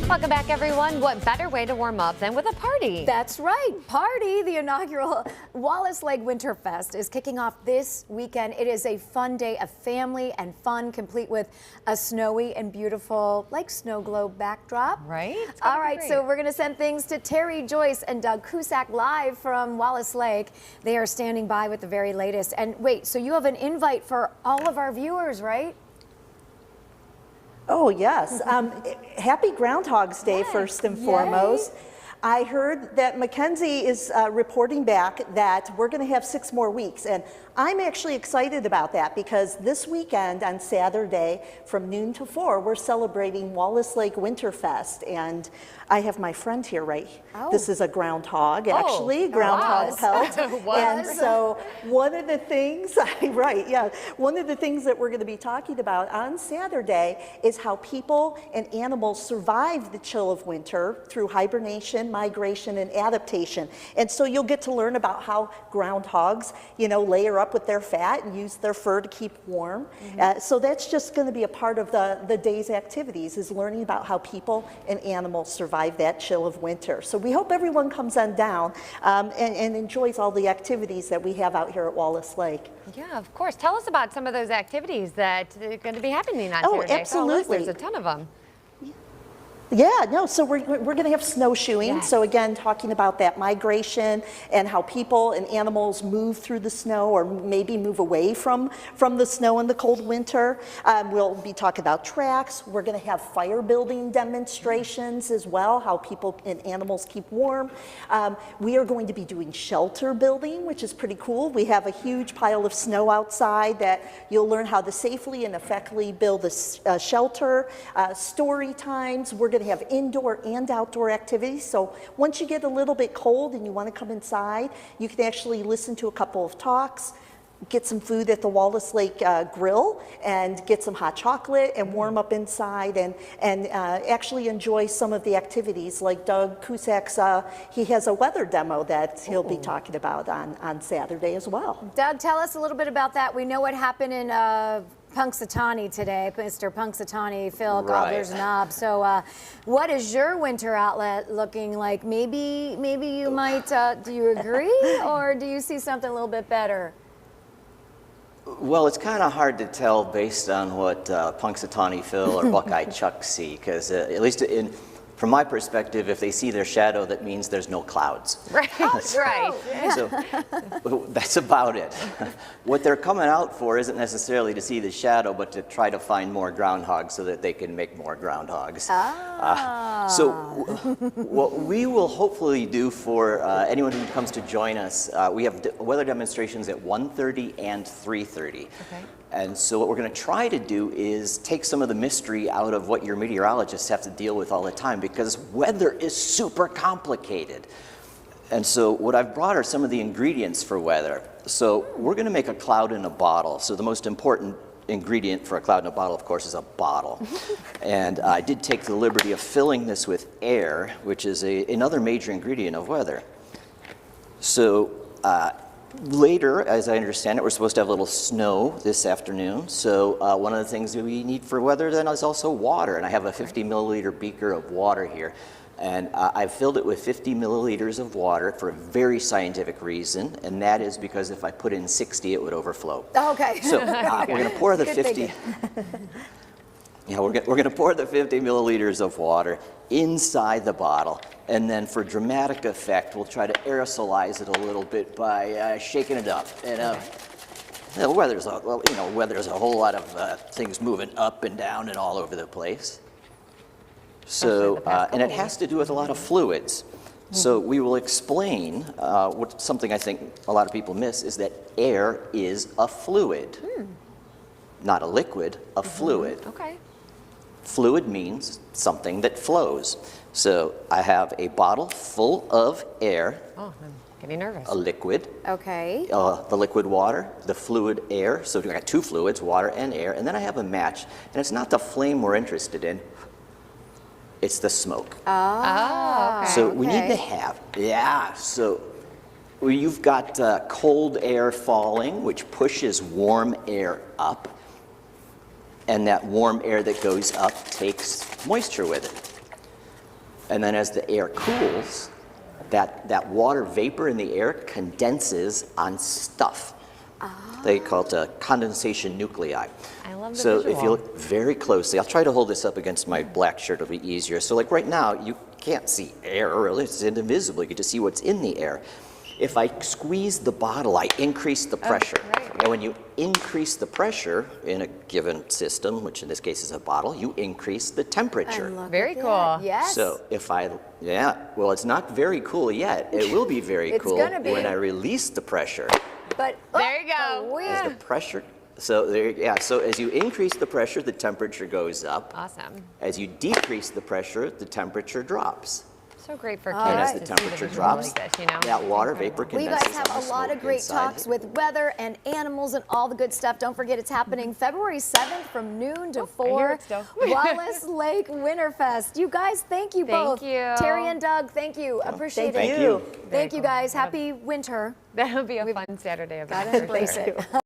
Welcome back, everyone. What better way to warm up than with a party? That's right, party. The inaugural Wallace Lake Winterfest is kicking off this weekend. It is a fun day of family and fun, complete with a snowy and beautiful, like, snow globe backdrop. Right? All right, so we're going to send things to Terry Joyce and Doug Cusack live from Wallace Lake. They are standing by with the very latest. And wait, so you have an invite for all of our viewers, right? Oh, yes. Happy Groundhog's Day, first and foremost. I heard that Mackenzie is reporting back that we're going to have 6 more weeks, and I'm actually excited about that because this weekend on Saturday from noon to 4, we're celebrating Wallace Lake Winterfest, and I have my friend here, right? Oh. This is a groundhog, actually, groundhog pelt. And so one of the things, one of the things that we're going to be talking about on Saturday is how people and animals survive the chill of winter through hibernation, migration, and adaptation. And so you'll get to learn about how groundhogs, layer up with their fat and use their fur to keep warm. So that's just going to be a part of the day's activities, is learning about how people and animals survive that chill of winter. So we hope everyone comes on down and enjoys all the activities that we have out here at Wallace Lake. Yeah, of course. Tell us about some of those activities that are going to be happening on Saturday. Absolutely. There's a ton of them. Yeah, no, so we're going to have snowshoeing. Yes. So again, talking about that migration and how people and animals move through the snow or maybe move away from the snow in the cold winter. We'll be talking about tracks. We're going to have fire building demonstrations as well, how people and animals keep warm. We are going to be doing shelter building, which is pretty cool. We have a huge pile of snow outside that you'll learn how to safely and effectively build a shelter. Story times. We're going to have indoor and outdoor activities. So once you get a little bit cold and you want to come inside, you can actually listen to a couple of talks, get some food at the Wallace Lake Grill, and get some hot chocolate and warm up inside and actually enjoy some of the activities like Doug Cusack's, he has a weather demo that he'll be talking about on Saturday as well. Doug, tell us a little bit about that. We know what happened in Punxsutawney today, Mr. Punxsutawney, Phil Cobbler's Knob. So what is your winter outlet looking like? Maybe you might, do you agree, or do you see something a little bit better? Well, it's kind of hard to tell based on what Punxsutawney Phil or Buckeye Chuck see, because at least from my perspective, if they see their shadow, that means there's no clouds. Right, right. So that's about it. What they're coming out for isn't necessarily to see the shadow, but to try to find more groundhogs so that they can make more groundhogs. So what we will hopefully do for anyone who comes to join us, we have weather demonstrations at 1:30 and 3:30. Okay. And so what we're going to try to do is take some of the mystery out of what your meteorologists have to deal with all the time, because weather is super complicated. And so what I've brought are some of the ingredients for weather. So we're going to make a cloud in a bottle. So the most important ingredient for a cloud in a bottle, of course, is a bottle. And I did take the liberty of filling this with air, which is another major ingredient of weather. So later, as I understand it, we're supposed to have a little snow this afternoon. So one of the things that we need for weather then is also water. And I have a 50 milliliter beaker of water here. And I've filled it with 50 milliliters of water for a very scientific reason. And that is because if I put in 60, it would overflow. Okay. So we're going to pour the 50. Yeah, we're going to pour the 50 milliliters of water inside the bottle, and then for dramatic effect, we'll try to aerosolize it a little bit by shaking it up. And weather's a whole lot of things moving up and down and all over the place. So, and it has to do with a lot of fluids. So we will explain something I think a lot of people miss is that air is a fluid, not a liquid, a fluid. Okay. Fluid means something that flows. So I have a bottle full of air. Oh, I'm getting nervous. A liquid. Okay. The liquid water, the fluid air. So I got 2 fluids, water and air. And then I have a match. And it's not the flame we're interested in. It's the smoke. Oh, okay. So we need to have, so you've got cold air falling, which pushes warm air up. And that warm air that goes up takes moisture with it. And then as the air cools, that water vapor in the air condenses on stuff. They call it a condensation nuclei. I love the So visual. if you look very closely, I'll try to hold this up against my black shirt, it'll be easier. So like right now, you can't see air, really, it's invisible, you get to see what's in the air. If I squeeze the bottle, I increase the pressure. right. And when you increase the pressure in a given system, which in this case is a bottle, you increase the temperature. Very cool. Yes. So if well, it's not very cool yet. It will be very It's cool gonna be. when I release the pressure. But There you go. Weird. The pressure, so as you increase the pressure, the temperature goes up. Awesome. As you decrease the pressure, the temperature drops. So great for kids And as to the see temperature visuals drops, like this, you know? that water Incredible. vapor Well, you condenses guys have on the a lot of smoke great inside. talks with weather and animals and all the good stuff. Don't forget it's happening February 7th from noon to 4. hear it still. Wallace Lake Winterfest. You guys, thank you both. Thank you. Terry and Doug, thank you. Appreciate Thank it. Thank you. Thank you cool. guys. Happy winter. That'll be a fun Saturday event. Gotta for embrace sure. it.